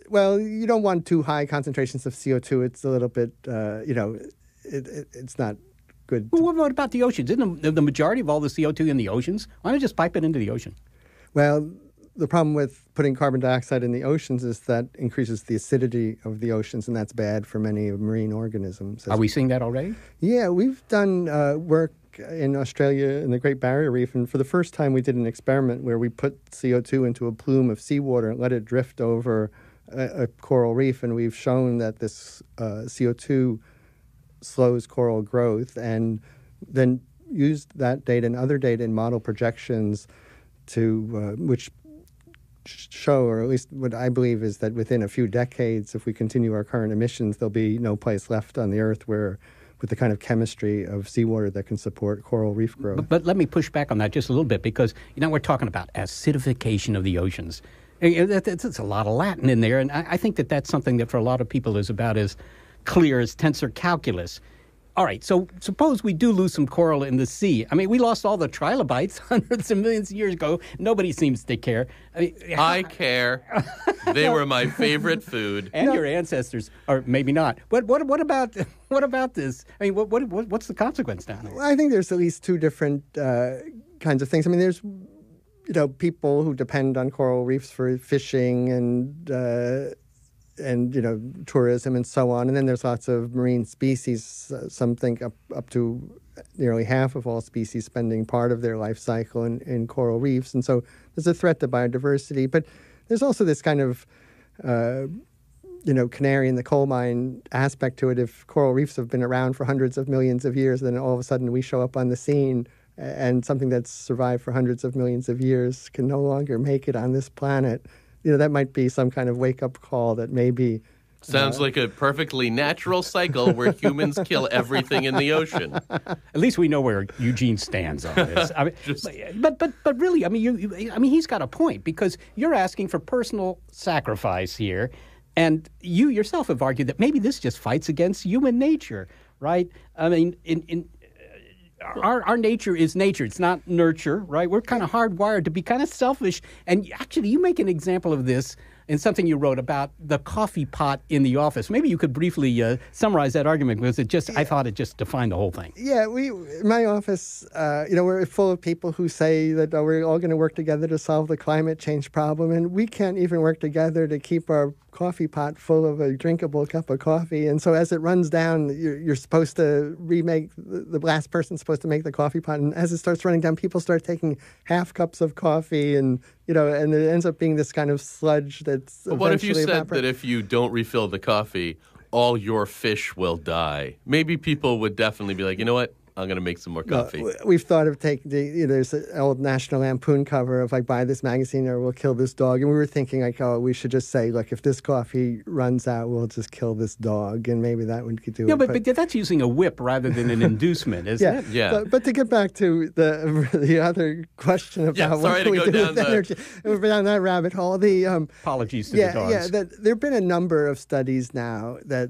you don't want too high concentrations of CO2. It's a little bit, it's not good. Well, what about the oceans? Isn't the majority of all the CO2 in the oceans? Why don't you just pipe it into the ocean? Well, the problem with putting carbon dioxide in the oceans is that increases the acidity of the oceans, and that's bad for many marine organisms. Are we seeing that already? Yeah, we've done work in Australia in the Great Barrier Reef, and for the first time we did an experiment where we put CO2 into a plume of seawater and let it drift over a coral reef, and we've shown that this CO2 slows coral growth, and then used that data and other data in model projections to which show, or at least what I believe is that within a few decades, if we continue our current emissions, there'll be no place left on the Earth with the kind of chemistry of seawater that can support coral reef growth. But let me push back on that just a little bit, because we're talking about acidification of the oceans. It's a lot of Latin in there, and I think that's something that for a lot of people is about as clear as tensor calculus. All right, so suppose we do lose some coral in the sea. I mean, we lost all the trilobites hundreds of millions of years ago. Nobody seems to care. I care. They were my favorite food. And your ancestors, or maybe not. What about this? I mean, what's the consequence down there? Well, I think there's at least two different kinds of things. I mean, there's people who depend on coral reefs for fishing and tourism and so on. And then there's lots of marine species. Some think up to nearly half of all species spending part of their life cycle in coral reefs. And so there's a threat to biodiversity. But there's also this kind of, canary in the coal mine aspect to it. If coral reefs have been around for hundreds of millions of years, then all of a sudden we show up on the scene and something that's survived for hundreds of millions of years can no longer make it on this planet. that might be some kind of wake-up call that maybe... Sounds like a perfectly natural cycle where humans kill everything in the ocean. At least we know where Eugene stands on this. I mean, but really, I mean, he's got a point, because you're asking for personal sacrifice here, and you yourself have argued that maybe this just fights against human nature, right? I mean, our nature is nature. It's not nurture, right? We're kind of hardwired to be kind of selfish. And actually, you make an example of this in something you wrote about the coffee pot in the office. Maybe you could briefly summarize that argument, because I thought it just defined the whole thing. Yeah, my office, we're full of people who say that we're all going to work together to solve the climate change problem, and we can't even work together to keep our coffee pot full of a drinkable cup of coffee. And so as it runs down, you're supposed to remake, the last person's supposed to make the coffee pot. And as it starts running down, people start taking half cups of coffee, and and it ends up being this kind of sludge that's But what if you said that if you don't refill the coffee, all your fish will die? Maybe people would definitely be like, you know what? I'm going to make some more coffee. We've thought of taking there's an old National Lampoon cover of buy this magazine or we'll kill this dog. And we were thinking we should just say, look, if this coffee runs out, we'll just kill this dog. And maybe that would do it. Yeah, but that's using a whip rather than an inducement, isn't it? Yeah. But to get back to the other question about what we do with energy, we're down that rabbit hole. Apologies to the dogs. Yeah, there have been a number of studies now that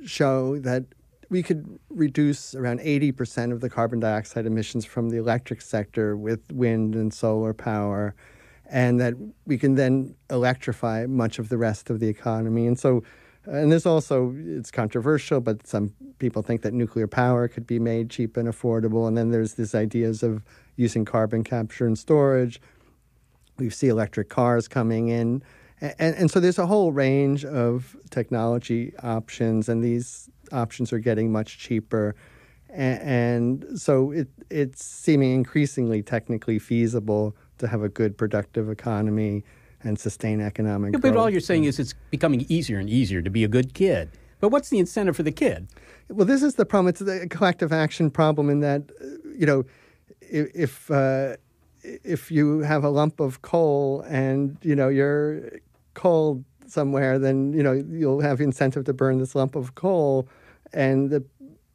show that we could reduce around 80% of the carbon dioxide emissions from the electric sector with wind and solar power, and that we can then electrify much of the rest of the economy. And there's also, it's controversial, but some people think that nuclear power could be made cheap and affordable. And then there's these ideas of using carbon capture and storage. We see electric cars coming in. And so there's a whole range of technology options, and these options are getting much cheaper. And so it's seeming increasingly technically feasible to have a good, productive economy and sustain economic growth. But all you're saying is it's becoming easier and easier to be a good kid. But what's the incentive for the kid? Well, this is the problem. It's the collective action problem in that, if you have a lump of coal and, you're cold somewhere, then, you'll have incentive to burn this lump of coal. And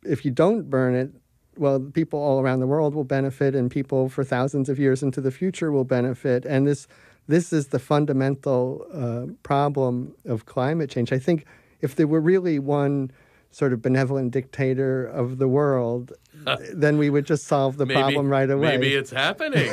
if you don't burn it, well, people all around the world will benefit, and people for thousands of years into the future will benefit. And this is the fundamental problem of climate change. I think if there were really one sort of benevolent dictator of the world, then we would just solve the problem right away. Maybe it's happening.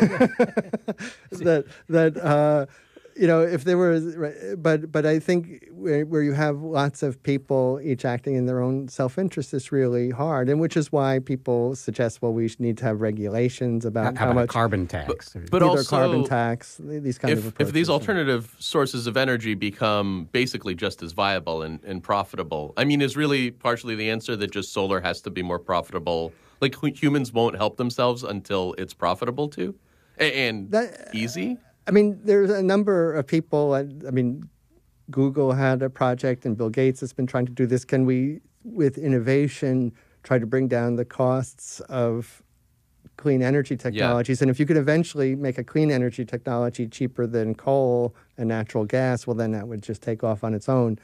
If there were, but I think where you have lots of people each acting in their own self-interest is really hard, and which is why people suggest, well, we need to have regulations about how much carbon tax, but also carbon tax, these kind of approaches. If these alternative sources of energy become basically just as viable and profitable, I mean, is really partially the answer that just solar has to be more profitable? Like humans won't help themselves until it's profitable too, and easy. I mean, there's a number of people. I mean, Google had a project, and Bill Gates has been trying to do this. Can we, with innovation, try to bring down the costs of clean energy technologies? Yeah. And if you could eventually make a clean energy technology cheaper than coal and natural gas, well, then that would just take off on its own.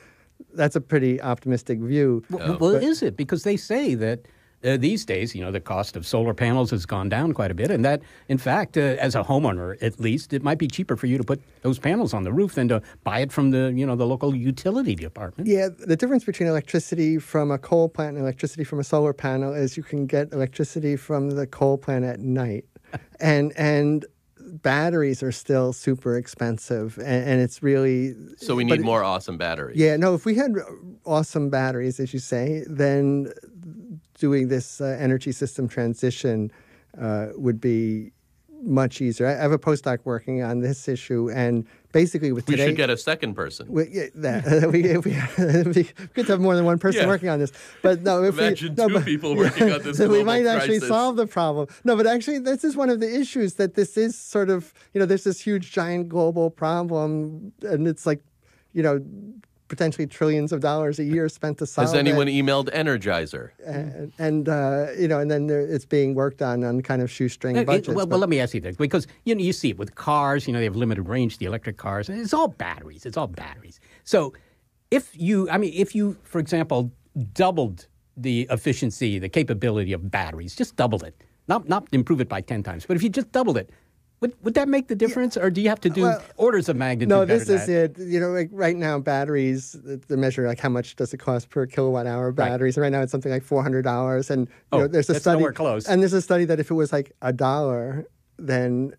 That's a pretty optimistic view. Well, is it? Because they say that these days, the cost of solar panels has gone down quite a bit, and that, in fact, as a homeowner, at least, it might be cheaper for you to put those panels on the roof than to buy it from the local utility department. Yeah, the difference between electricity from a coal plant and electricity from a solar panel is you can get electricity from the coal plant at night, and batteries are still super expensive, and it's really... So we need more awesome batteries. Yeah, no, if we had awesome batteries, as you say, then doing this energy system transition would be much easier. I have a postdoc working on this issue, and basically with today... We should get a second person. We could have more than one person working on this. But no, Imagine two people working on this so we might crisis. actually solve the problem. No, but actually this is one of the issues, that this is sort of, there's this huge, giant global problem, and it's like, potentially trillions of dollars a year spent to solve Has anyone it. emailed Energizer? And then it's being worked on kind of shoestring budgets. Well, let me ask you this, because you see it with cars. They have limited range, the electric cars. It's all batteries. So if you, for example, doubled the efficiency, the capability of batteries, just doubled it, not improve it by 10 times, but if you just doubled it, would that make the difference, or do you have to do orders of magnitude? No, better this than is that? it. Like right now, batteries, the measure, like how much does it cost per kilowatt hour of batteries? Right now, it's something like $400, and there's a that's study. nowhere close. And there's a study that if it was like $1, then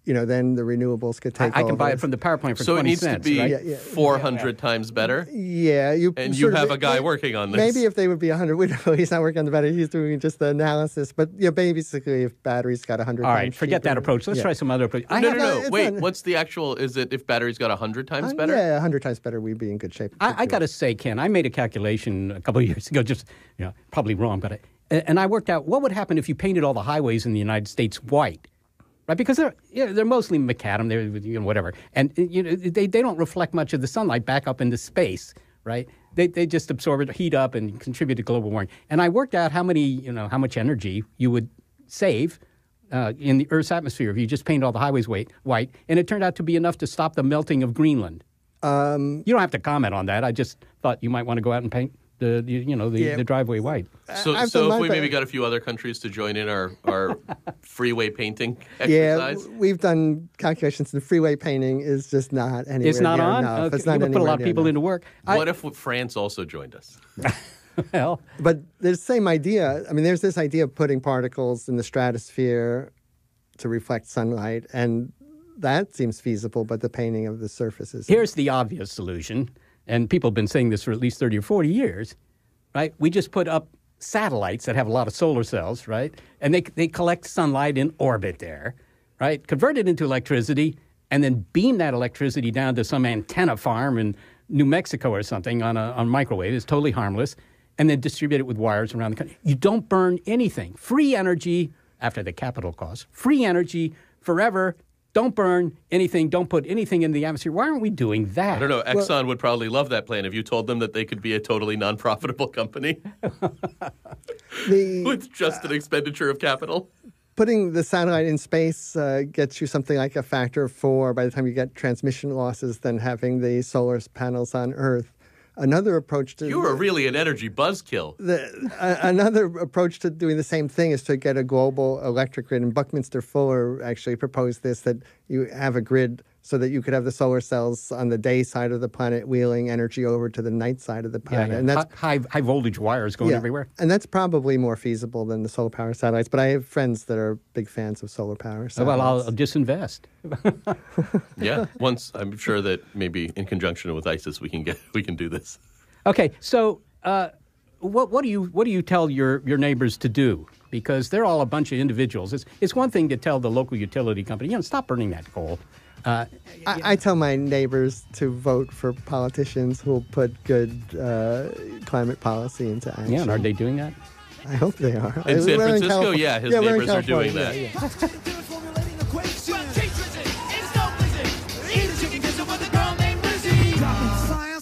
then the renewables could take I can over. buy it from the power plant for So 20 it needs cents, to be right? 400 times better? Yeah. You have a guy working on this. Maybe if they would be 100, we don't know. He's not working on the battery. He's doing just the analysis. But basically, if batteries got 100 All times right, forget that approach. Let's try some other approach. No. Wait, what's the actual? Is it if batteries got 100 times better? Yeah, 100 times better, we'd be in good shape. I got to say, Ken, I made a calculation a couple of years ago, just probably wrong, but and I worked out what would happen if you painted all the highways in the United States white. Right, because they're mostly macadam, they're whatever, and they don't reflect much of the sunlight back up into space, right? They just absorb it, heat up, and contribute to global warming. And I worked out how much energy you would save in the Earth's atmosphere if you just painted all the highways white, and it turned out to be enough to stop the melting of Greenland. You don't have to comment on that. I just thought you might want to go out and paint the driveway white. So if we maybe got a few other countries to join in our freeway painting exercise? Yeah, we've done calculations, and freeway painting is just not anywhere It's not near on? enough. Okay. It's not You would put a lot of anywhere people near into work. What if France also joined us? Well, but there's the same idea. I mean, there's this idea of putting particles in the stratosphere to reflect sunlight, and that seems feasible, but the painting of the surfaces. Here's the obvious solution, and people have been saying this for at least 30 or 40 years, right? We just put up satellites that have a lot of solar cells, right? And they collect sunlight in orbit there, right? Convert it into electricity, and then beam that electricity down to some antenna farm in New Mexico or something on microwave. It's totally harmless. And then distribute it with wires around the country. You don't burn anything. Free energy after the capital cost. Free energy forever. Don't burn anything. Don't put anything in the atmosphere. Why aren't we doing that? I don't know. Exxon would probably love that plan if you told them that they could be a totally non-profitable company with just an expenditure of capital. Putting the satellite in space gets you something like a factor of 4 by the time you get transmission losses than having the solar panels on Earth. Another approach to You are really an energy buzzkill. Another approach to doing the same thing is to get a global electric grid. And Buckminster Fuller actually proposed this, that you have a grid so that you could have the solar cells on the day side of the planet wheeling energy over to the night side of the planet. Yeah. And that's high voltage wires going everywhere. And that's probably more feasible than the solar power satellites. But I have friends that are big fans of solar power satellites. Well, I'll disinvest. Yeah, once I'm sure that maybe in conjunction with ISIS we can do this. Okay, so what do you tell your neighbors to do? Because they're all a bunch of individuals. It's one thing to tell the local utility company, stop burning that coal. I tell my neighbors to vote for politicians who will put good climate policy into action. Yeah, and are they doing that? I hope they are. In San Francisco, his neighbors are doing California. that.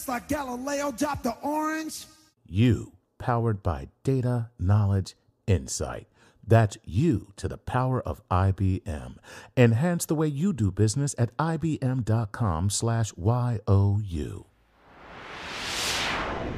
Like Galileo dropped the orange. You, powered by data, knowledge, insight. That's you to the power of IBM. Enhance the way you do business at ibm.com/YOU.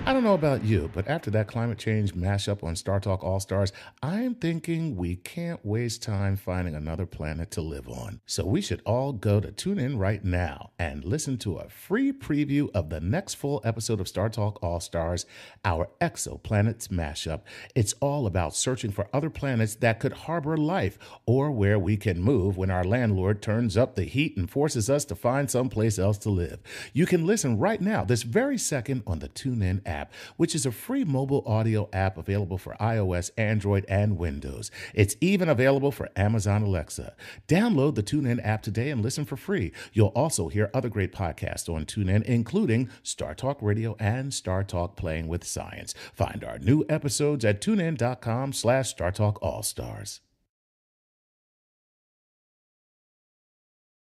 I don't know about you, but after that climate change mashup on Star Talk All-Stars, I'm thinking we can't waste time finding another planet to live on. So we should all go to TuneIn right now and listen to a free preview of the next full episode of Star Talk All-Stars, our Exoplanets mashup. It's all about searching for other planets that could harbor life or where we can move when our landlord turns up the heat and forces us to find someplace else to live. You can listen right now, this very second, on the TuneIn app, which is a free mobile audio app available for iOS, Android, and Windows. It's even available for Amazon Alexa. Download the TuneIn app today and listen for free. You'll also hear other great podcasts on TuneIn, including Star Talk Radio and Star Talk Playing with Science. Find our new episodes at tunein.com/StarTalkAllStars.